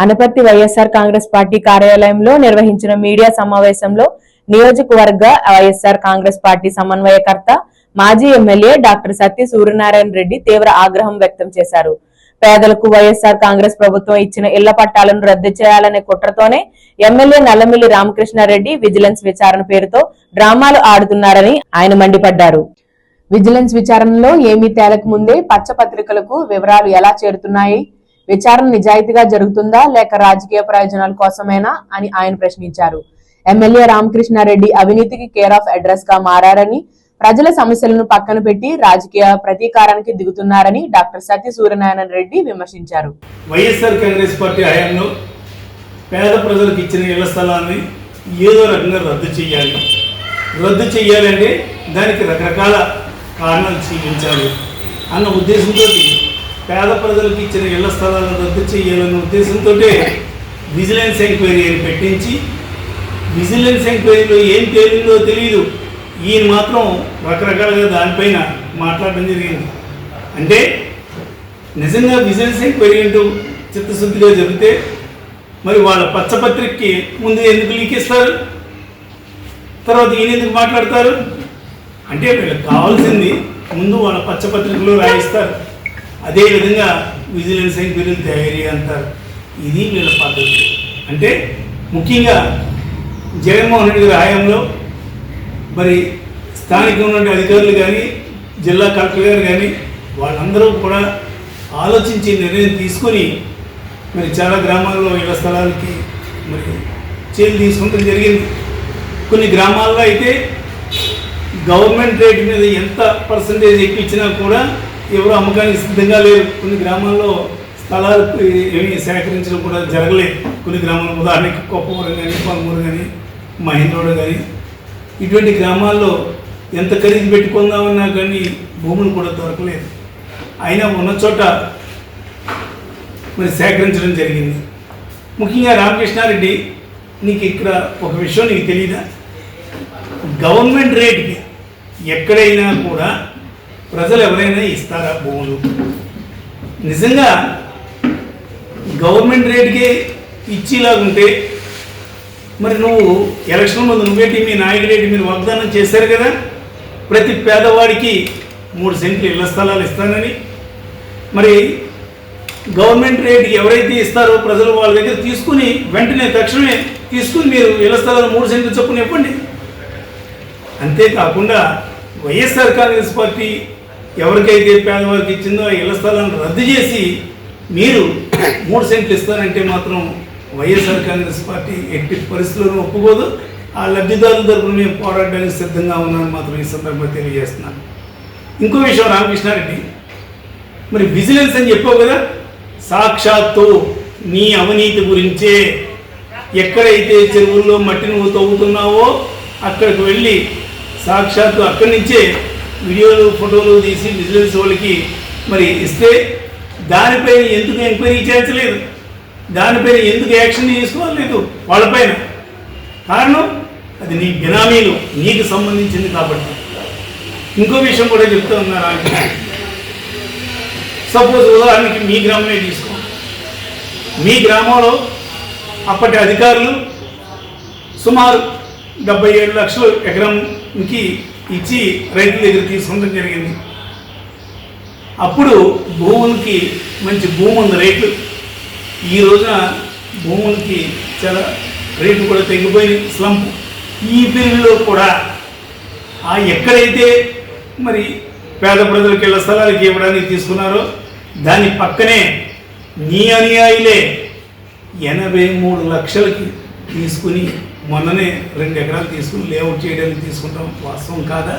Anaparthi YSR Congress party కార్యాలయంలో నిర్వహించిన media సమావేశంలో నియోజకవర్గ వైఎస్ఆర్ కాంగ్రెస్ పార్టీ సమన్వయకర్త మాజీ ఎమ్మెల్యే డాక్టర్ సత్తి సూర్యనారాయణ రెడ్డి తీవ్ర ఆగ్రహం వ్యక్తం చేశారు. పేదలకు వైఎస్ఆర్ కాంగ్రెస్ ప్రభుత్వం ఇచ్చిన ఇళ్ల పట్టాలను రద్దు చేయాలనే కుట్రతోనే ఎమ్మెల్యే నల్లమిల్లి రామకృష్ణారెడ్డి విజిలెన్స్ విచారణ పేరుతో డ్రామాలు ఆడుతున్నారని ఆయన మండిపడ్డారు. విజిలెన్స్ విచారణలో ఏమీ తేలక ముందే పచ్చ పత్రికలకు వివరాలు ఎలా చేరుతున్నాయి? విచారణ నిజాయితీగా జరుగుతుందా లేక రాజకీయ ప్రయోజనాల కోసమేనా అని ఆయన ప్రశ్నించారు. ఎమ్మెల్యే రామకృష్ణారెడ్డి అవినీతికి కేర్ ఆఫ్ అడ్రస్ గా మారారని, ప్రజల సమస్యలను పక్కన పెట్టి రాజకీయ ప్రతీకారానికి దిగుతున్నారని డాక్టర్ సత్తి సూర్యనారాయణ రెడ్డి విమర్శించారు. వైఎస్ఆర్ కాంగ్రెస్ పార్టీ హయాంలో పేద ప్రజలకు ఇచ్చిన ఇళ్ల స్థలాన్ని ఏదో రకంగా రద్దు చేయాలంటే దానికి రకరకాల కారణాలు చూపించాలి అన్న ఉద్దేశంతో పేద ప్రజలకు ఇచ్చిన ఇళ్ల స్థలాలను రద్దు చేయాలన్న ఉద్దేశంతో విజిలెన్స్ ఎంక్వైరీని పెట్టించి విజిలెన్స్ ఎంక్వైరీలో ఏం తేలిందో తెలియదు. ఈయన మాత్రం రకరకాలుగా దానిపైన మాట్లాడడం జరిగింది. అంటే నిజంగా విజిలెన్స్ ఎంక్వైరీ అంటూ చిత్తశుద్ధిగా జరిగితే మరి వాళ్ళ పచ్చపత్రికకి ముందు ఎందుకు లీక్ ఇస్తారు, తర్వాత ఈయన ఎందుకు మాట్లాడతారు? అంటే వీళ్ళకి కావాల్సింది ముందు వాళ్ళ పచ్చపత్రికలో రాయిస్తారు, అదేవిధంగా విజిలెన్స్ ఎంక్వైరీలు తయారీ అంటారు. ఇది వీళ్ళ పద్ధతి. అంటే ముఖ్యంగా జగన్మోహన్ రెడ్డి గారి హయాంలో మరి స్థానికంగా ఉన్న అధికారులు కానీ జిల్లా కలెక్టర్ గారు కానీ వాళ్ళందరూ కూడా ఆలోచించి నిర్ణయం తీసుకొని మరి చాలా గ్రామాల్లో ఇళ్ల స్థలాలకి మరి చేలు తీసుకుంటం జరిగింది. కొన్ని గ్రామాల్లో అయితే గవర్నమెంట్ రేట్ మీద ఎంత పర్సంటేజ్ ఎక్కించినా కూడా ఎవరు అమ్మకానికి సిద్ధంగా లేరు. కొన్ని గ్రామాల్లో స్థలాలు ఏమీ సేకరించడం కూడా జరగలేదు. కొన్ని గ్రామాలు ఉదాహరణకి కొప్పవరం కానీ, పలుమూరు కానీ, మహేంద్రోడ కానీ ఇటువంటి గ్రామాల్లో ఎంత ఖరీదు పెట్టుకుందామన్నా కానీ భూములు కూడా దొరకలేదు. అయినా ఉన్న చోట మరి సేకరించడం జరిగింది. ముఖ్యంగా రామకృష్ణారెడ్డి, నీకు ఇక్కడ ఒక విషయం నీకు తెలీదా? గవర్నమెంట్ రేట్కి ఎక్కడైనా కూడా ప్రజలు ఎవరైనా ఇస్తారా భూములు? నిజంగా గవర్నమెంట్ రేట్కే ఇచ్చేలాగుంటే మరి నువ్వు ఎలక్షన్ ముందు నువ్వేటి మీ నాయకుడేటి మీరు వాగ్దానం చేశారు కదా, ప్రతి పేదవాడికి 3 సెంట్లు ఇళ్ల స్థలాలు ఇస్తానని. మరి గవర్నమెంట్ రేట్కి ఎవరైతే ఇస్తారో ప్రజలు వాళ్ళ దగ్గర తీసుకుని వెంటనే తక్షణమే తీసుకుని మీరు ఇళ్ల స్థలాలు 3 సెంట్లు చొప్పున ఇవ్వండి. అంతేకాకుండా వైఎస్ఆర్ కాంగ్రెస్ పార్టీ ఎవరికైతే పేదవారికి ఇచ్చిందో ఆ ఇళ్ల స్థలాలను రద్దు చేసి మీరు 3 సెంట్లు ఇస్తారంటే మాత్రం వైఎస్ఆర్ కాంగ్రెస్ పార్టీ ఎట్టి పరిస్థితులను ఒప్పుకోదు. ఆ లబ్ధిదారుల తరపున మేము పోరాడడానికి సిద్ధంగా ఉన్నాను మాత్రం ఈ సందర్భంగా తెలియజేస్తున్నాను. ఇంకో విషయం రామకృష్ణారెడ్డి, మరి విజిలెన్స్ అని చెప్పావు కదా, సాక్షాత్తు నీ అవినీతి గురించే ఎక్కడైతే చెరువుల్లో మట్టి నువ్వు తవ్వుతున్నావో అక్కడికి వెళ్ళి సాక్షాత్తు అక్కడి నుంచే వీడియోలు ఫోటోలు తీసి విజిలెన్స్ వాళ్ళకి మరి ఇస్తే దానిపైన ఎందుకు ఎంక్వైరీ చేయించలేదు, దానిపైన ఎందుకు యాక్షన్ తీసుకోలేదు వాళ్ళపైన? కారణం అది నీ బినామీలు, నీకు సంబంధించింది కాబట్టి. ఇంకో విషయం కూడా చెప్తూ ఉన్నారు. సపోజ్ ఉదాహరణకి మీ గ్రామమే తీసుకో. మీ గ్రామంలో అప్పటి అధికారులు సుమారు 77 లక్షలు ఎకరంకి ఇచ్చి రైతుల దగ్గర తీసుకుంటం జరిగింది. అప్పుడు భూములకి మంచి భూమి ఉంది రేట్లు. ఈ రోజున భూములకి చాలా రేటు కూడా తగ్గిపోయింది, స్లంప్. ఈ పీరియడ్లో కూడా ఆ ఎక్కడైతే మరి పేద ప్రజలకు ఇళ్ల స్థలాలకి ఇవ్వడానికి తీసుకున్నారో దాని పక్కనే నీ అనుయాయులే 83 లక్షలకి తీసుకుని మొన్ననే 2 ఎకరాలు తీసుకుని లేఅవుట్ చేయడానికి తీసుకుంటాం. వాస్తవం కాదా?